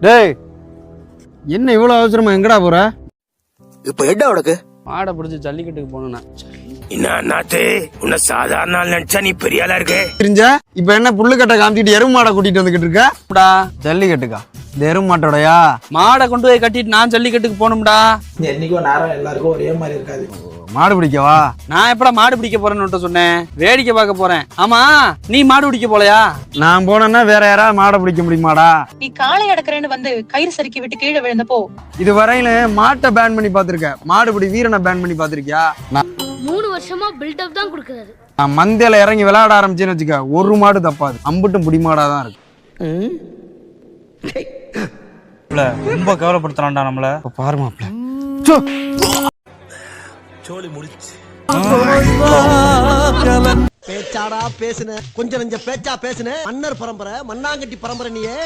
டேய் என்ன இவ்வளவு அவசரமா எங்கடா போற? இப்ப என்ன உனக்கு? மாடை பிடிச்சி ஜல்லிக்கட்டுக்கு போனா உன்ன சாதாரண ஆள் நினைச்சா நீ பெரிய ஆளா இருக்க. தெரிஞ்ச இப்ப என்ன புல்லுக்கட்டை காமிச்சிட்டு எருமை மாடை கூட்டிட்டு வந்துகிட்டு இருக்க? ஜல்லிக்கட்டுக்கா? இந்த எருமை மாட்டோடயா? மாடை கொண்டு போய் கட்டிட்டு நான் ஜல்லிக்கட்டுக்கு போகணும்டா. என்னைக்கும் நேரம் எல்லாருக்கும் ஒரே மாதிரி இருக்காது. மாடு பிடிக்கவா? நான் எப்படா மாடு பிடிக்க போறேன்னு சொன்னேன், வேடிக்கை பார்க்க போறேன். ஆமா நீ மாடு பிடிக்க போலையா? நான் போனேன்னா வேற யாராவது மாடை பிடிக்க முடியுமாடா? நீ காளை அடக்குறேன்னு வந்து கயிறு சறுக்கி விட்டு கீழே விழுந்தப்போ இது வரையில மாட்டை பேன் பண்ணி பாத்திருக்க, மாடுபிடி வீரனை பேன் பண்ணி பாத்திருக்கியா? 3 வருஷமா பில்டப் தான் கொடுக்கறாரு. நான் மந்தையில இறங்கி விளையாட ஆரம்பிச்சேன்னு வச்சுக்க, ஒரு மாடு தப்பாது, அம்புட்டும் புடி மாடாதான் இருக்கு. ரொம்ப கவலைப்படுத்தலாம்டா நம்மள. பாரு மாப்ள, சோலி முடிச்சு. பேச்சாடா பேசுன, கொஞ்சம் நெஞ்ச பேச்சா பேசுன. மன்னர் பரம்பரை, மண்ணாங்கட்டி பரம்பரை நீயே.